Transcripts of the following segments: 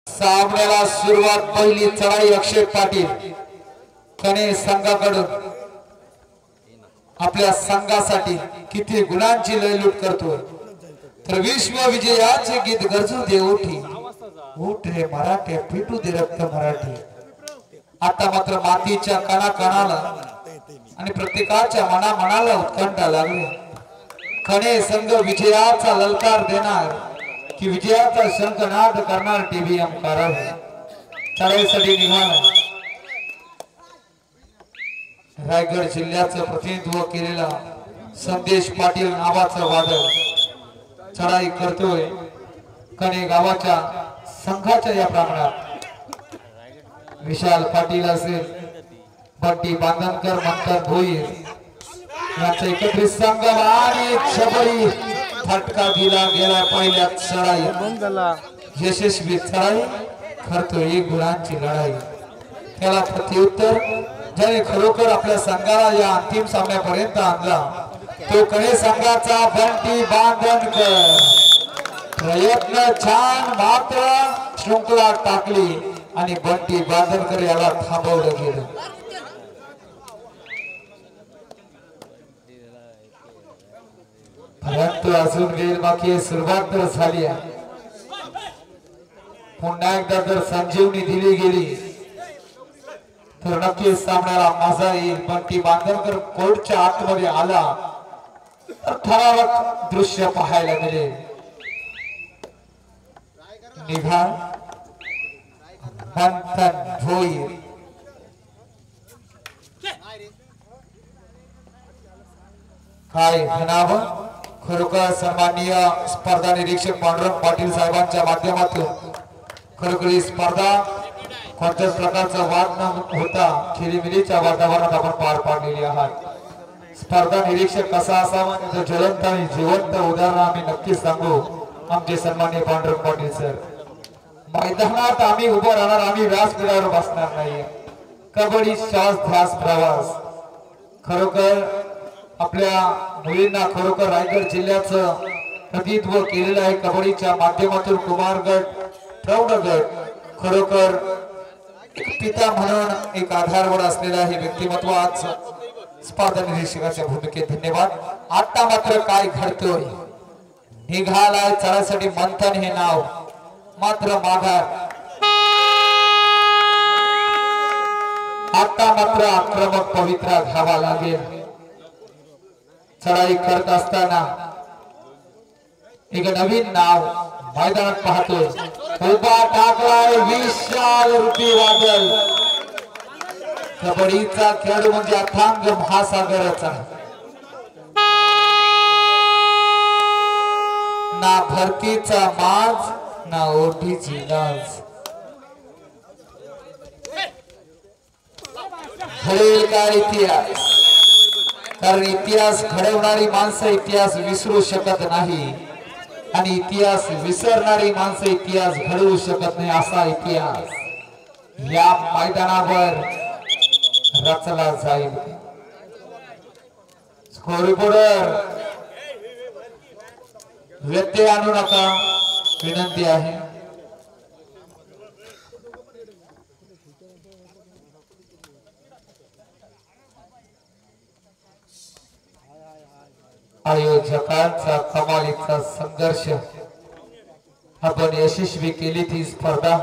सामन्याला सुरुवात पहिली चढाई अक्षय पाटील कणे संघाकडून आपल्या संघासाठी किती गुणांची लयलूट करतो तर विश्व विजयाचे गीत गरजू दे उठी उठ रे मराठी पिटू दे रक्त मराठी। आता मात्र मातीच्या कणा कणाला आणि प्रत्येकाच्या मना मनाला उत्कंठा लागली। कणे संघ विजयाचा ललकार देणार की विजयाचा शंखनाद करणार टीबीएम कारण चढाईसाठी निघाला रायगड जिल्ह्याचं प्रतिनिधित्व केलेला संदेश पाटील नावाचा वादळ चढाई करतोय कणे गावाच्या संघाच्या या प्रांगणात। विशाल पाटील असेल बंटी बांधनकर मंथन भोईर यांचा एकत्रित संगम आणि छबडी फटका दिला गेला पहिल्या चढाई यशस्वी चढाई करतोय एक गुणांची लढाई। त्याला प्रत्युत्तर ज्याने खरोखर आपल्या संघाला या अंतिम सामन्यापर्यंत आणला तो कणे संघाचा बंटी बांधनकर। प्रयत्न छान मात्र शृंखला टाकली आणि बंटी बांधनकर याला थांबवलं गेलं। परंतु अजून वेळ बाकी सुरुवात तर झाली आहे। पुन्हा एकदा जर संजीवनी दिली गेली तर नक्कीच सामन्याला मजा येईल। बंटी बांधनकर कोर्टच्या आतमध्ये आला तर ठरावक दृश्य पाहायला मिळेल। निघाल मंथन भोईर काय म्हणावं खरोखर सन्माननीय स्पर्धा निरीक्षक पांडुरंग पाटील साहेबांच्या माध्यमातून खरोखर ही स्पर्धा कोणत्याच प्रकारचा वाद न होता खेळीमेळीच्या वातावरणात आपण पार पाडलेली आहात। स्पर्धा निरीक्षक कसा असावा तर ज्वलंत आणि जिवंत उदाहरण आम्ही नक्कीच सांगू आमचे सन्माननीय पांडुरंग पाटील सर। मैदानात आम्ही उभं राहणार आम्ही व्यासपीठावर बसणार नाही। कबड्डी श्वास ध्यास प्रवास खरोखर आपल्या मुलींना खरोखर रायगड जिल्ह्याचं प्रतिनिधित्व केलेलं आहे। कबड्डीच्या माध्यमातून कुमारगड प्रौढगड खरोखर पिता म्हणून एक आधारवड असलेला हे व्यक्तिमत्व आज स्पर्धा निरीक्षकाच्या भूमिकेत धन्यवाद। आता मात्र काय घडतोय निघालाय चढाईसाठी मंथन हे नाव मात्र माघार आता मात्र आक्रमक पवित्रा घ्यावा लागेल। चढाई करत असताना एक नवीन नाव मैदानात पाहतोय उभा टाकलाय विशाल रूपी वादळ। कबड्डीचा खेळ म्हणजे अथांग महासागराचा ना भरतीचा माज ना ओठीची लाज। घडेल का इतिहास कारण इतिहास घडवणारी माणसं इतिहास विसरू शकत नाही आणि इतिहास विसरणारी माणसं इतिहास घडवू शकत नाही असा इतिहास या मैदानावर रचला जाईल। स्कोरबोर्डवर व्यत्यय आणू नका विनंती आहे। आयोजकांचा कमालीचा संघर्ष आपण यशस्वी केली ती स्पर्धा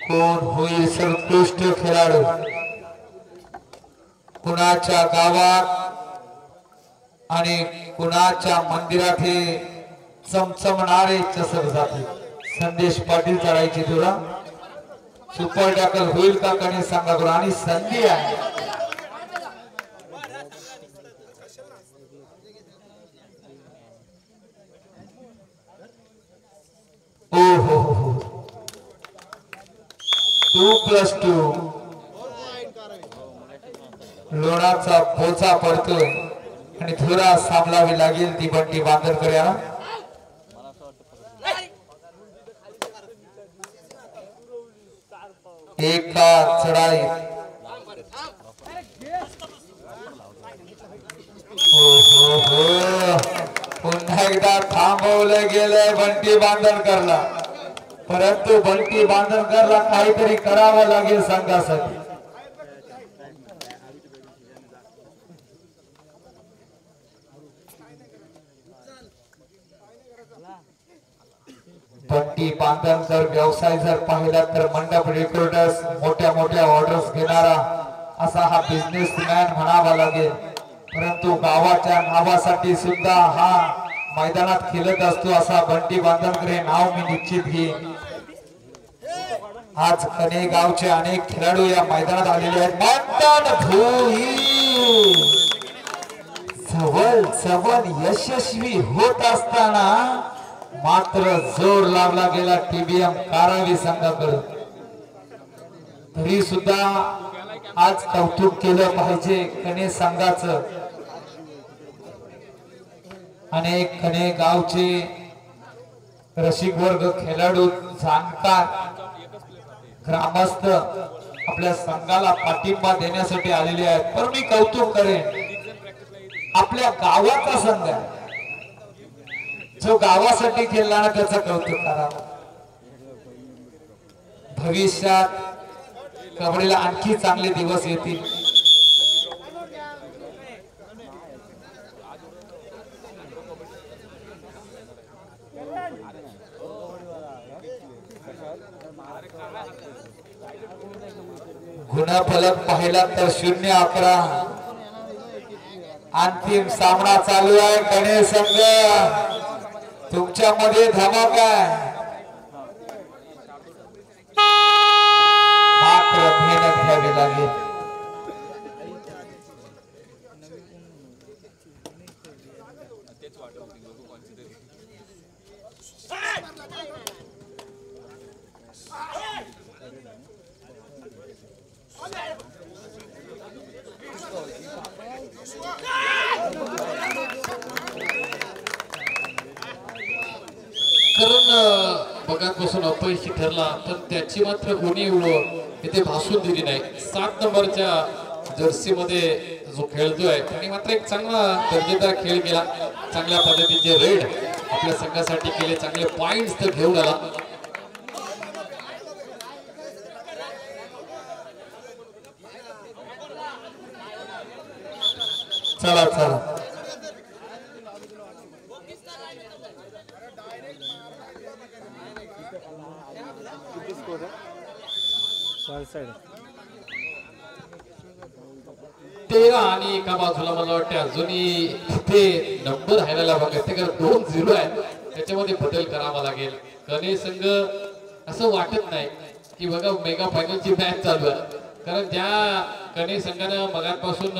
कोण होईल सर्वोत्कृष्ट खेळाडू कुणाच्या गावात आणि कुणाच्या मंदिरात हे चमचमणारे चषक जाते। संदेश पाटील चढाईची धुरा सुपर टॅकल होईल का कणे सांगा आणि संधी आहे। ओहो 2+2 लोणाचा बोचा पडतोय आणि धुरा सांभाळावी लागेल ती बंटी बांधनकर याला। एका चढाई पुन्हा पुन्हा एकदा थांबवलं गेलंय बंटी बांधणकरला, परंतु बंटी बांधणकरला काहीतरी करावं लागेल संघासाठी. बंटी बांधणकर व्यवसाय जर पाहिला तर मंडप रिक्रुटर्स मोठ्या मोठ्या ऑर्डर्स घेणारा असा हा बिझनेसमॅन म्हणावा लागेल, परंतु गावाच्या नावासाठी सुद्धा हा मैदानात खेळत असतो असा बंटी बांधणकर हे नाव मी निश्चित घेईन. आज कने गावचे अनेक खेळाडू या मैदानात आलेले आहेत. मैदान भूई जवळ जवळ यशस्वी होत असताना मात्र जोर लावला गेला टीबीएम कारावी संघाकडून. तरी सुद्धा आज कौतुक केलं पाहिजे कने संघाचं. अनेक कने गावचे रसिक वर्ग, खेळाडू, जाणकार, ग्रामस्थ आपल्या संघाला पाठिंबा देण्यासाठी आलेले आहेत. पण मी कौतुक करेन आपल्या गावाचा संघ आहे जो गावासाठी खेळला त्याचं कौतुक करावं. भविष्यात कबड्डीला आणखी चांगले दिवस येतील. गुणफलक पाहिला तर 0-11. अंतिम सामना चालू आहे. गणेश संघ तुमच्यामध्ये धमाक आहे, मात्र मेहनत घ्यावी लागेल. कारण बघापासून अपयशी ठरला, पण त्याची मात्र उणीव इथे भासून दिली नाही. 7 नंबरच्या जर्सी मध्ये जो खेळतोय त्याने मात्र एक चांगला दर्जेदार खेळ केला. चांगल्या पद्धतीचे रेड आपल्या संघासाठी केले, चांगले पॉइंट्स तर घेऊन आला. चला चला तेरा आणि एका बाजूला मला वाटतं अजूनही तिथे नंबर राहिलेला बघा, ते 2-0 आहे, त्याच्यामध्ये बदल करावा लागेल. गणेश संघ असं वाटत नाही की बघा मेगा फायनलची मॅच चालू आहे, कारण ज्या गणेश संघानं मगापासून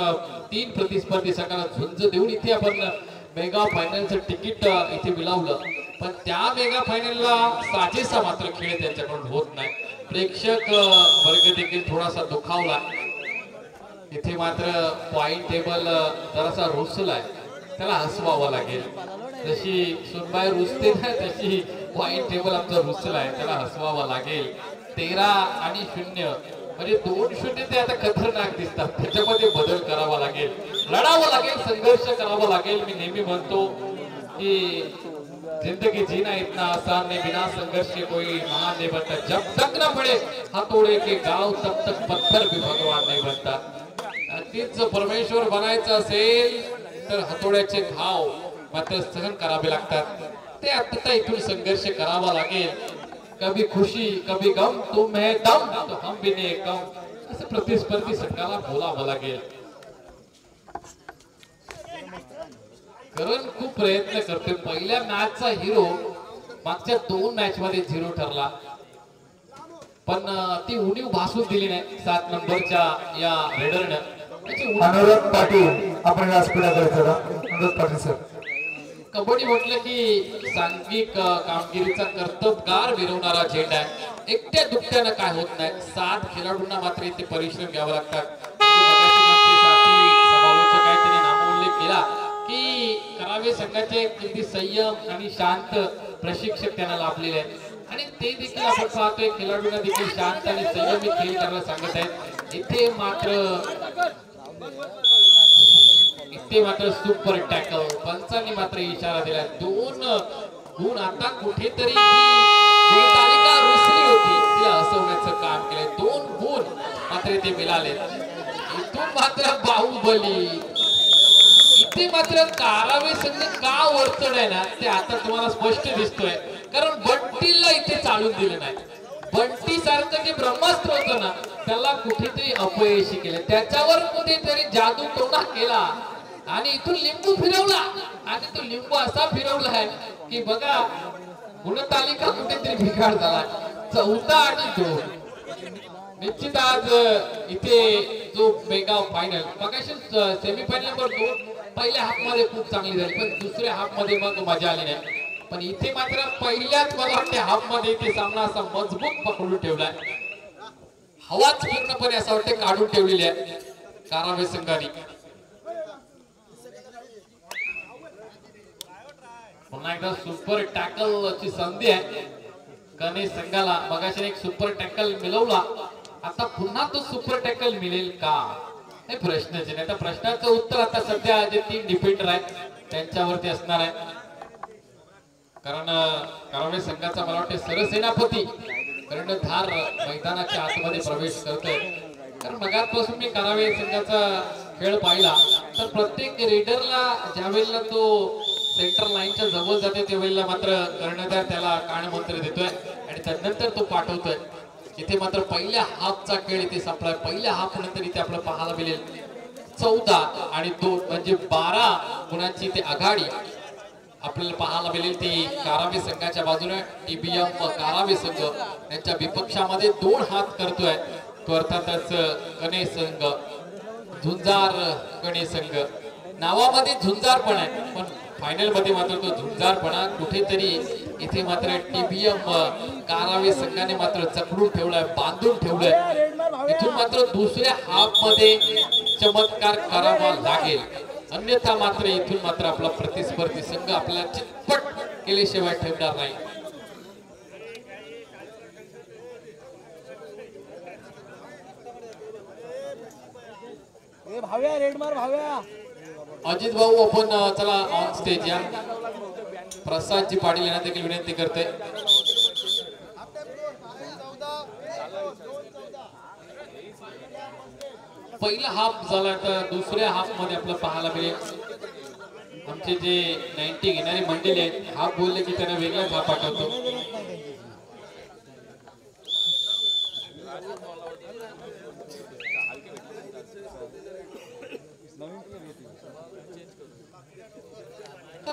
3 प्रतिस्पर्धी संघाला झुंज देऊन इथे आपण मेगा फायनलचं तिकीट इथे मिळवलं, पण त्या मेगा फायनलला साजेसा मात्र खेळ त्यांच्याकडून होत नाही. प्रेक्षक वर्ग देखील थोडासा दुखावला. इथे मात्र पॉइंट टेबल जरासा रुसलाय, त्याला हसवावं लागेल. जशी सुनबाई रुसते ना तशी पॉइंट टेबल आमचा रुसलाय, त्याला हसवावं लागेल. 13-0 म्हणजे 2-0 ते आता खतरनाक दिसतात, त्याच्यामध्ये बदल करावा लागेल, लढावं लागेल, संघर्ष करावा लागेल. मी नेहमी म्हणतो की जिंदगी जीना इतना आसान नहीं, बिना संघर्ष के कोई महान नहीं बनता. जब तक न पड़े हाथोड़े के गाव तब तक पत्थर भी भगवान नहीं बनता. तीच परमेश्वर बनायचं असेल तर हातोड्याचे घाव मात्र सहन करावे लागतात. ते आता इथून संघर्ष करावा लागेल. कभी खुशी कभी गम, तुम है दम तो हम भी नहीं कम, असं प्रतिस्पर्धी संघाला बोलावं लागेल. करण खूप प्रयत्न करते. पहिल्या मॅचचा हिरो मागच्या 2 मॅच मध्ये 0 ठरला, पण ती उणीव भासून दिली नाही 7 नंबरच्या या रेडरनं. अनुराग पाटील आपण व्यासपीठाकडे चला. अनुराग पाटील सर, कबड्डी म्हटलं की सांघिक कामगिरीचा कर्तबगार मिरवणारा झेंडा आहे. एकट्या दुकट्यानं काय होत नाही, 7 खेळाडूंना मात्र इथे परिश्रम घ्यावा लागतात. समालोचक आहे त्यांनी नामोल्लेख केला की करावे संघाचे किती संयम आणि शांत प्रशिक्षक त्यांना लाभलेले आहेत, आणि ते देखील आपण पाहतोय खेळाडूंना देखील शांत आणि संयमित खेळ करायला सांगत आहेत. इथे इथे मात्र सुपर टॅकल. पंचांनी मात्र इशारा दिला. 2 गुण आता कुठेतरी गुणतालिका रुसली होती, तिला हसवण्याचं काम केलं. 2 गुण मात्र ते मिळाले. इथून मात्र बाहुबली. इथे मात्र कारावे संघ का वरचढ आहे ना ते आता तुम्हाला स्पष्ट दिसतोय. कारण बंटीला इथे चालून दिलं नाही. बंटी सारखं जे ब्रह्मास्त्र होतं ना त्याला कुठेतरी अपयशी केलं. त्याच्यावर कुठेतरी जादू टोना केला आणि इथून लिंबू फिरवला. आणि तो लिंबू असा फिरवलाय की बघा गुणतालिका कुठेतरी बिघाड झाला. 14 आणि 2. निश्चित आज इथे जो मेगा फायनल मगाशी सेमीफायनल नंबर 2 पहिल्या हाफ मध्ये खूप चांगली झाली, पण दुसऱ्या हाफ मध्ये मग मजा आली नाही. पण इथे मात्र पहिल्याच मला वाटते हाफ मध्ये इथे सामना असा मजबूत पकडून ठेवलाय. हवाच पूर्णपणे असं वाटते काढून ठेवलेली आहे कारावे संघाने. पुन्हा एकदा सुपर टॅकल ची संधी आहे गणेश संघाला. मगाशी एक सुपर टॅकल मिळवला, आता पुन्हा तो सुपर टॅकल मिळेल का हे प्रश्नच आहे. त्या प्रश्नाचं उत्तर आता सध्या जे 3 डिफेंडर आहेत त्यांच्यावरती असणार आहे. कारण कारावे संघाचा मला वाटते सरसेनापती कर्णधार मैदानाच्या आतमध्ये प्रवेश करतोय. कारण मगापासून मी कारावे संघाचा खेळ पाहिला तर प्रत्येक रेडरला ज्यावेळेला तो सेंटर लाईनच्या जवळ जाते त्यावेळेला मात्र कर्णधार त्याला कानमंत्र देतोय आणि त्यानंतर तो पाठवतोय. इथे मात्र पहिल्या हाफचा खेळ इथे संपलाय. पहिल्या हाफ नंतर इथे आपल्याला पाहायला मिळेल 14 आणि 2 म्हणजे 12 गुणांची इथे आघाडी आपल्याला पाहायला मिळेल. ती कारावे संघाच्या बाजूने टीबीएम कारावे संघ यांच्या विपक्षामध्ये 2 हात करतोय तो अर्थातच गणेश संघ. झुंजार गणेश संघ नावामध्ये झुंजार पण आहे, पण फायनल मध्ये मात्र तो झुंजारपणा कुठेतरी इथे मात्र टीबीएम कारावे संघाने मात्र चकडून ठेवलाय, बांधून ठेवलंय. इथून मात्र दुसऱ्या हाफ मध्ये चमत्कार करावा लागेल, अन्यथा मात्र इथून मात्र आपला प्रतिस्पर्धी संघ आपल्याला चितपट केल्याशिवाय ठेवणार नाही. अजित भाऊ आपण चला ऑन स्टेज या. प्रसादजी पाटील यांना देखील विनंती करते. पहिला हाफ झाला तर दुसऱ्या हाफ मध्ये आपलं पाहायला मिळेल आमचे जे 90 घेणारी मंडळी आहेत हाफ बोलले की त्यांना वेगळाच हाफ आठवतो.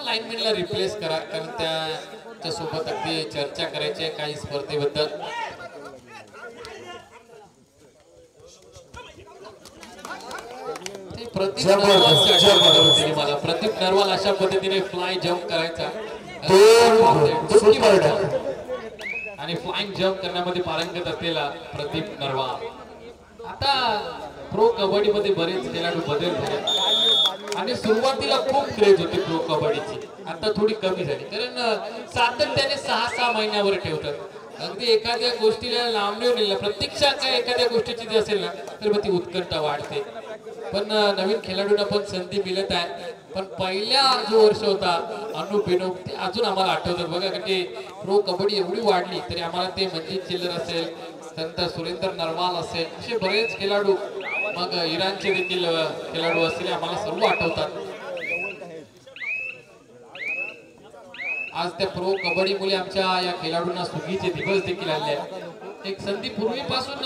लाईनमॅनला रिप्लेस करा, कारण त्या सोबत अगदी चर्चा करायची आहे काही स्पर्धेबद्दल. प्रदीप नरवाल अशा पद्धतीने फ्लाय जम्प करायचा आणि फ्लाइंग जम्प करण्यामध्ये पारंगत असलेला प्रदीप नरवाल. आता प्रो कबड्डी मध्ये बरेच खेळाडू बदल झाले आणि सुरुवातीला खूप क्रेज होती प्रो कबड्डीची, आता थोडी कमी झाली. कारण सातत्याने 6-6 महिन्यावर ठेवतात. अगदी एखाद्या गोष्टीला लांबणीवर नेलं प्रतीक्षा काय एखाद्या गोष्टीची जी असेल ना तर मग ती उत्कंठा वाढते. पण नवीन खेळाडूंना पण संधी मिळत आहे. पण पहिला जो वर्ष होता अनुभव ते अजून आम्हाला आठवतात बघा, कारण प्रो कबड्डी एवढी वाढली तरी आम्हाला ते मंजित चिल्लर असेल, त्यानंतर सुरेंद्र नरवाल असेल, असे बरेच खेळाडू, मग इराणचे देखील खेळाडू असलेले आम्हाला सर्व आठवतात. आज त्या प्रो कबड्डी मुळे आमच्या या खेळाडूंना सुगीचे दिवस देखील आले आहेत. एक संधी पूर्वीपासून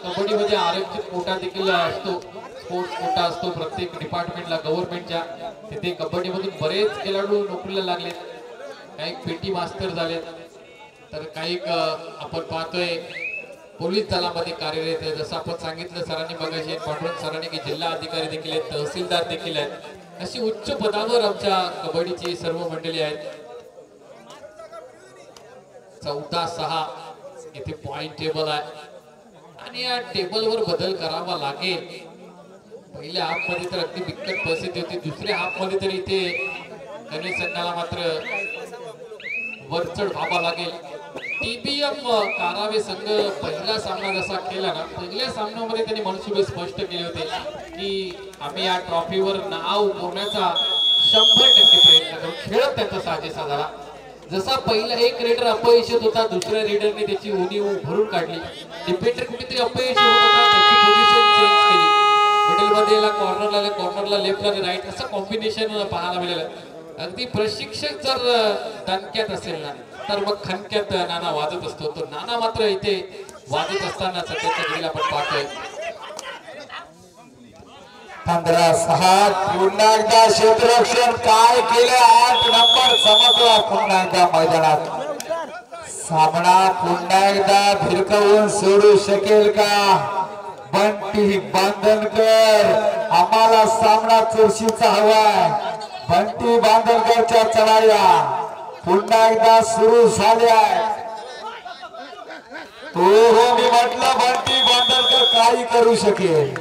कबड्डीमध्ये आरक्षित कोटा देखील असतो, स्पोर्ट्स कोटा असतो प्रत्येक डिपार्टमेंटला गव्हर्नमेंटच्या. तिथे कबड्डीमधून बरेच खेळाडू नोकरीला लागलेत, काही पेटी मास्टर झालेत, तर काही आपण पाहतोय पोलीस दलामध्ये कार्यरत आहे. जसं आपण सांगितलं सरांनी मगाशी पांडुरंग सरांनी की जिल्हा अधिकारी देखील आहेत, तहसीलदार देखील आहेत. अशी उच्च पदावर आमच्या कबड्डीची सर्व मंडळी आहेत. 14-6 इथे पॉइंट टेबल आहे आणि या टेबलवर बदल करावा लागेल. पहिल्या हाफ मध्ये तर अगदी बिकट परिस्थिती होती, दुसऱ्या हाफ मध्ये तर इथे गणेश संघाला मात्र वरचढ व्हावा लागेल. टीबीएम कारावे संघ पहिला सामना जसा केला ना, पहिल्या सामन्यामध्ये त्यांनी मनसुबे स्पष्ट केले होते की आम्ही या ट्रॉफीवर नाव कोरण्याचा 100% प्रयत्न करू. खेळ त्यांचा साजेसा झाला. जसा पहिला एक रेडर अपयश येत होता, दुसऱ्या रेडरने त्याची उणीव भरून काढली. डिफेंडर कुठेतरी अपयश होत होता, त्याची पोझिशन चेंज केली. मिडलमध्ये कॉर्नरला लेफ्टला आणि राईट असं कॉम्बिनेशन पाहायला मिळालं. अगदी प्रशिक्षक जर दणक्यात असेल ना, तर मग खणक्यात नाना वाजत असतो. तो नाना मात्र इथे वाजत असताना सध्याच्या घडीला आपण पाहतोय. 15-6 पुन्हा एकदा क्षेत्ररक्षण काय केलं. 8 नंबर चमकला पुन्हा एकदा मैदानात. सामना पुन्हा एकदा भिरकवून सोडू शकेल का बंटी बांधनकर. आम्हाला सामना चुरशीचा हवाय. बंटी बांधनकरच्या चढाया पुन्हा एकदा सुरू झाल्या. हो मी म्हटलं बंटी बांधनकर काही करू शकेल.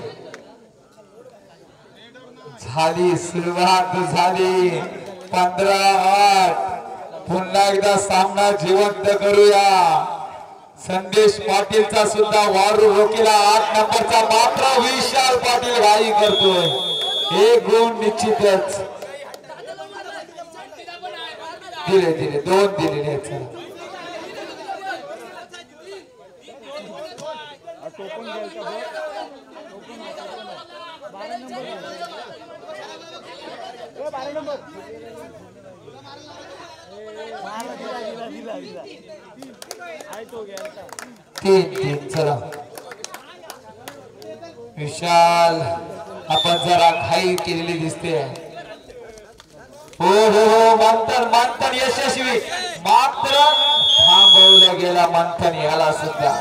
झाली सुरुवात झाली. 15-8 पुन्हा एकदा सामना जिवंत करूया. संदेश पाटीलचा सुद्धा वारू रोकीला 8 नंबरचा मात्र विशाल पाटील घाई करतोय. एक गुण निश्चितच दिले 2 दिलेले आहेत. तीन चला विशाल आपण जरा घाई केलेली दिसते. हो मंथन यशस्वी मात्र थांबवलं गेला. मंथन याला सुद्धा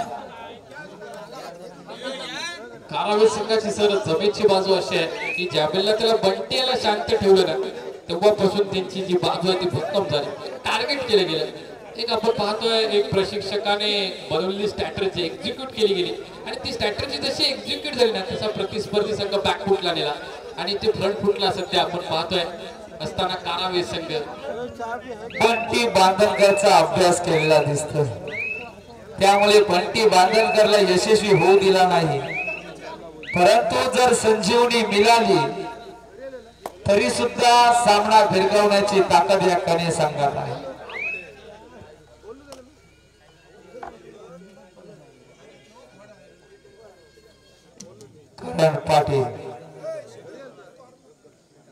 कारावे संघाची सर जमेची बाजू अशी आहे की ज्या वेळेला त्याला बंटी याला शांत ठेवलं ना, तेव्हापासून त्यांची जी बाजू आहे ती भक्कम झाली. टार्गेट केलं गेलं. एक आपण पाहतोय एक प्रशिक्षकाने बनवलेली स्ट्रॅटर्जी एक्झिक्यूट केली गेली आणि ती स्ट्रॅटर्जी जशी एक्झिक्यूट झाली ना, तसा प्रतिस्पर्धी संघ बॅकफुटला नेला आणि ते फ्रंट फुटला सध्या आपण पाहतोय असताना कारावे संघ. बंटी बांधनकरचा अभ्यास केलेला दिसतो, त्यामुळे बंटी बांधनकरला यशस्वी होऊ दिला नाही. परंतु जर संजीवनी मिळाली तरी सुद्धा सामना भिरकावण्याची ताकद या कणे संघात आहे. करण पाटील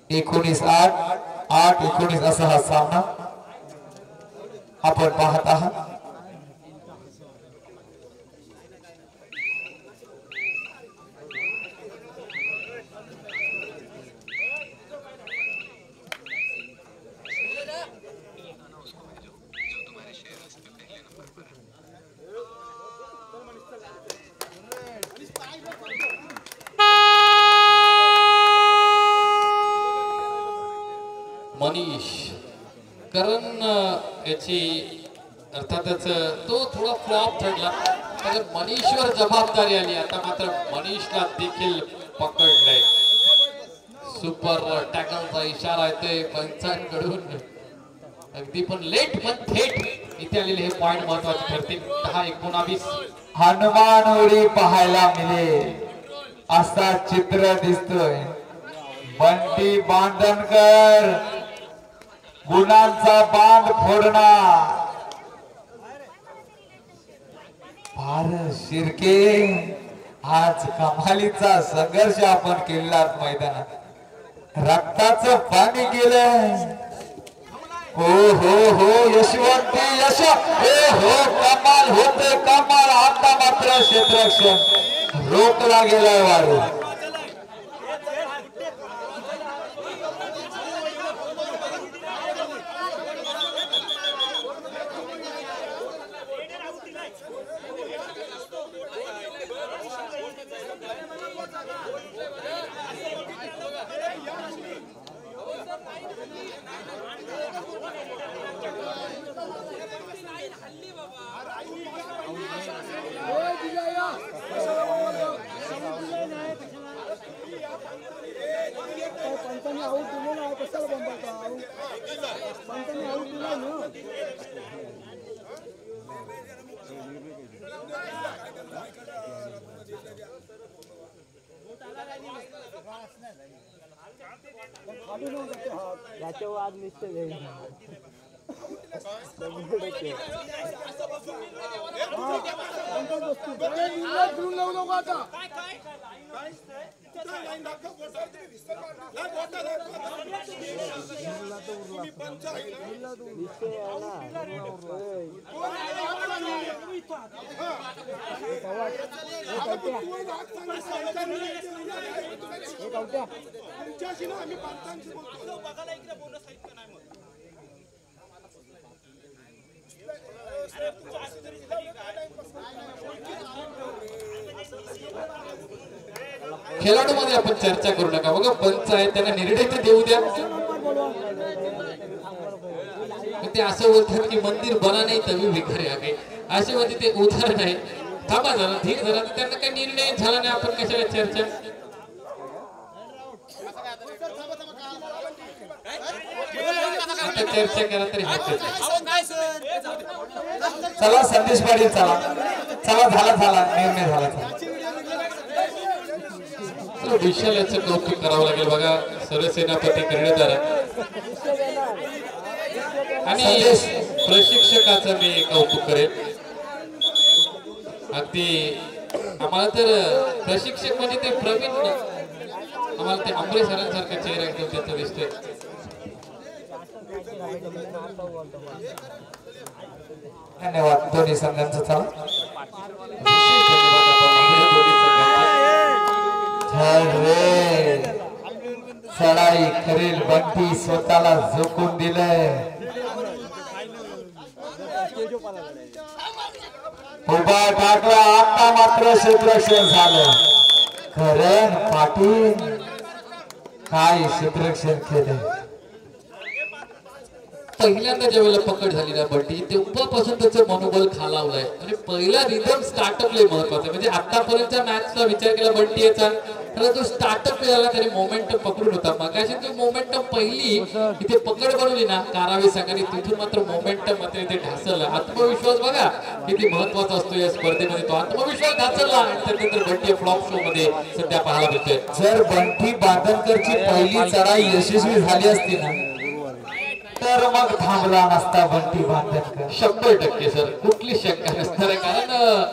19-8 8-19 असा हा सामना आपण पाहत आहात. मनीष करण याची अर्थातच तो थोडा फ्लॉप ठरला, तर मनीषवर जबाबदारी आली. आता मात्र मनीषला देखील पकडलंय. सुपर टॅकलचा इशारा येतोय पंचांकडून. अगदी पण लेट पण थेट इथे आलेले हे पॉइंट महत्वाचे ठरतील. 10-19 हनुमान उडी पाहायला मिळेल असा चित्र दिसतोय. बंटी बांधनकर गुणांचा बांध फोडणार. भारत शिर्के आज कमालीचा संघर्ष आपण केला मैदानात. रक्ताचं पाणी गेलं. हो यशवंती यश हो कमाल होते कमाल. आता मात्र क्षेत्ररक्षण रोखला गेलाय वारू. याच्यावर आज निश्चित आहे. खेळाडू मध्ये आपण चर्चा करू नका बघा पंच आहे त्यांना निर्णय तर देऊ द्या. ते असं बोलतात की मंदिर बना नाही तभी भिकारी आ गई असे होते ते उदाहरण आहे. थांबा जरा ठीक झाला त्यांना काही निर्णय झाला नाही आपण कशाला चर्चा. आता चर्चा करा तरी हरकत नाही. चला संदेश पाटील चला चला झाला निर्णय झाला. विशालाचं कौतुक करावं लागेल बघा सरसेनापती कर्णधार आणि प्रशिक्षकाचं मी कौतुक करेल. अगदी आम्हाला तर प्रशिक्षक म्हणजे ते प्रवीण आम्हाला ते अमरेश सरांसारखा चेहरा एकदम त्याचा दिसतोय. धन्यवाद दोन्ही संघांचं. चला धन्यवाद आपण दोन्ही संघांचे. चढाई करेल बंटी स्वतःला झोकून दिलंय. उभा टाकला आता मात्र क्षेत्ररक्षण झालं. करण पाटील काय क्षेत्ररक्षण केलं. पहिल्यांदा ज्यावेळेला पकड झाली ना बंटी तेव्हापासून त्याचं मनोबल खालावलंय. म्हणजे पहिला रिदम स्टार्टअप लय महत्वाचा. म्हणजे आतापर्यंतच्या मॅचचा विचार केला बंटी याचा तर तो स्टार्टअप झाला त्याने मोमेंटम पकडून होता. मगाशी तो मोमेंटम पहिली इथे पकड बनवली ना कारावी संघाने तिथून मात्र मोमेंटम मात्र इथे ढासळला. आत्मविश्वास बघा किती महत्वाचा असतो या स्पर्धेमध्ये. तो आत्मविश्वास ढासळला आणि त्यानंतर बंटी फ्लॉप शो मध्ये सध्या पाहायला मिळतोय. जर बंटी बांधनकरची पहिली चढाई यशस्वी झाली असती ना तर मग थांबला नसता बंटी बांधनकर. 100% सर कुठली शंका नसणार आहे. कारण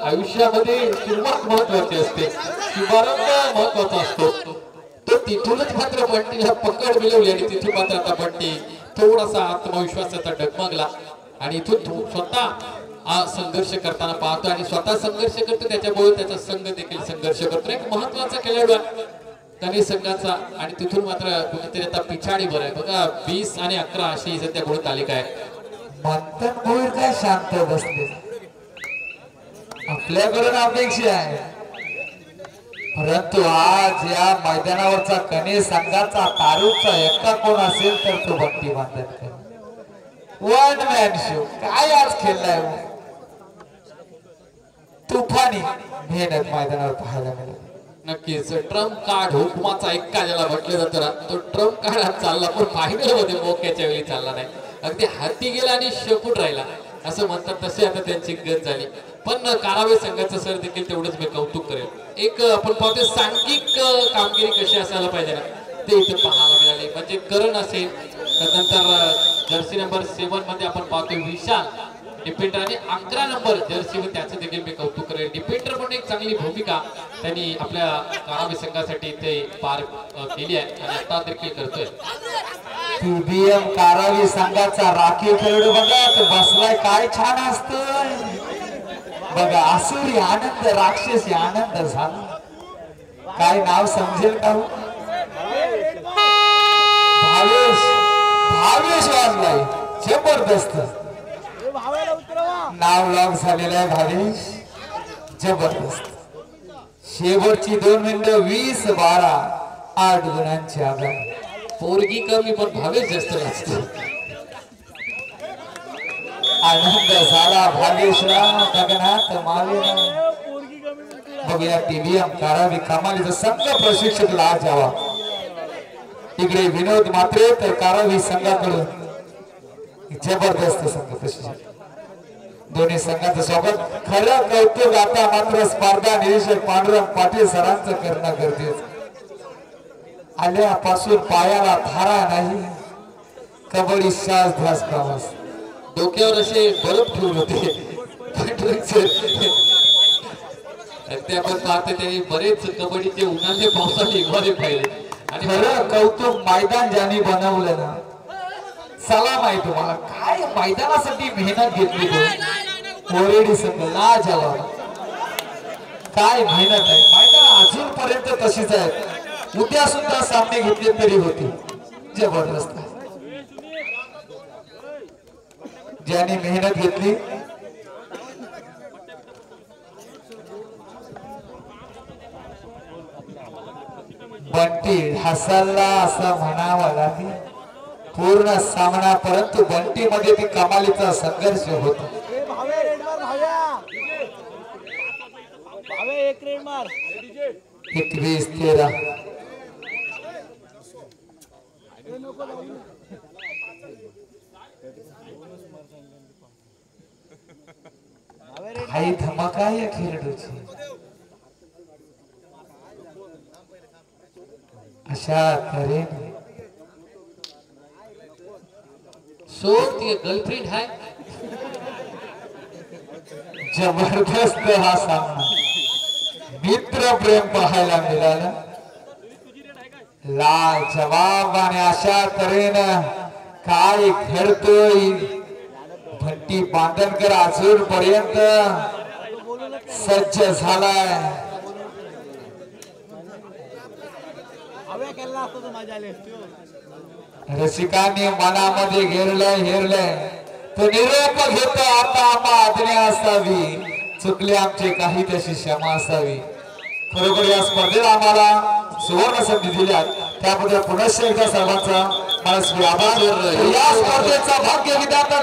आयुष्यामध्ये सुरुवात महत्वाची असते शुभारंभ महत्वाचा असतो. तो तिथूनच मात्र बंटीला पकड मिळवली आणि तिथून मात्र आता बंटी थोडासा आत्मविश्वासाचा डगमगला आणि इथून स्वतः संघर्ष करताना पाहतो आणि स्वतः संघर्ष करतो त्याच्यामुळे त्याचा संघ देखील संघर्ष करतो. एक महत्वाचा खेळाडू कणी संघाचा आणि तिथून मात्र कुठेतरी आता पिछाडी बर आहे बघा. 20 आणि 11 अशी सध्या गुण तालिका आहे. मंथन भोईर काय शांत बसले. आपल्याकडून अपेक्षा आहे परंतु आज या मैदानावरचा कणे संघाचा तारूचा एकटा कोण असेल तर तो बंटी बांधनकर. वन मॅन शो काय आज खेळलाय. तुफानी मेहनत मैदानावर पाहायला मिळाली. नक्कीच ट्रम्प कार्ड हुकमाचा एक्का ज्याला म्हटलं जातं ना तो ट्रम्प कार्ड आज चालला पण फायनल मध्ये मोक्याच्या वेळी चालला नाही. अगदी हाती गेला आणि शेपूट राहिला असं म्हणतात तसे आता त्यांची गत झाली. पण कारावे संघाचं सर देखील तेवढंच मी कौतुक करेल. एक आपण पाहतो सांघिक कामगिरी कशी असायला पाहिजे ना ते इथे पाहायला मिळाले. म्हणजे करण असेल त्यानंतर जर्सी नंबर 7 मध्ये आपण पाहतो विशाल डिफेंडर आणि 11 नंबर जर्सी व त्याचं देखील मी कौतुक करेल. डिफेंडर म्हणून एक चांगली भूमिका त्यांनी आपल्या कारावे संघासाठी इथे पार केली आहे आणि आता देखील करतोय. पीबीएम कारावी संघाचा राखीव खेळाडू बघा तो बसलाय काय छान असतोय बघा. आसुरी आनंद राक्षसी आनंद झाला. काय नाव समजेल का. भावेश वाजलाय जबरदस्त नाव लॉक झालेलं आहे. भावेश जबरदस्त. शेवटची 2 मिनिटं 20-12 8 गुणांची आघाडी. पोरगी कमी पण भावेश जास्त असतो. आनंद झाला भावेशला गगनात मावेला. बघूया टीव्हीएम कारावी कमालीचा संघ प्रशिक्षक लाज यावा. इकडे विनोद मात्रे तर कारावी संघाकडून जबरदस्त संघ प्रशिक्षक. दोन्ही संघाचं स्वागत. खरं कौतुक आता मात्र स्पर्धा निरीक्षक पांडुरंग पाटील सरांचं करणं गरजेचं. आल्यापासून पायाला थारा नाही, कबड्डी शास ध्यास प्रवास. डोक्यावर असे बल्ब ठेवून होते ते आपण पाहतो त्यांनी बरेच कबड्डीचे उन्हाचे पावसाने इगवाले पाहिले. आणि खरं कौतुक मैदान ज्यांनी बनवलं ना, चला माहित तुम्हाला काय मैदानासाठी मेहनत घेतली कोरेडी संघ लाजवाब. काय मेहनत आहे, मैदान अजूनपर्यंत तशीच आहे. उद्या सुद्धा सामने घेतले तरी होते. जबरदस्त ज्यांनी मेहनत घेतली. बंटी हसला असं म्हणावं लागेल पूर्ण सामना, परंतु बंटी मध्ये ती कमालीचा संघर्ष होता. 21-13 काही धमाका आहे या खेळाडूची. अशा तऱ्हेने सोड ती गर्लफ्रेंड आहे. जबरदस्त हा सामना, मित्र प्रेम पाहायला मिळाला. लाजवाब. आणि अशा तऱ्हेनं काय घडतोय, भट्टी बांधनकर अजूनपर्यंत सज्ज झालाय. रसिकांनी मनामध्ये हेरलंय तो निरोप घेतो. आता आम्हा आज्ञा असावी, चुकले आमचे काही त्याची क्षमा असावी. खरोखर या स्पर्धेत आम्हाला सुवर्ण संधी दिल्या त्याबद्दल पुनश्च एकदा सर्वांचा मनस्वी आभार. या स्पर्धेचा भाग्य विधाता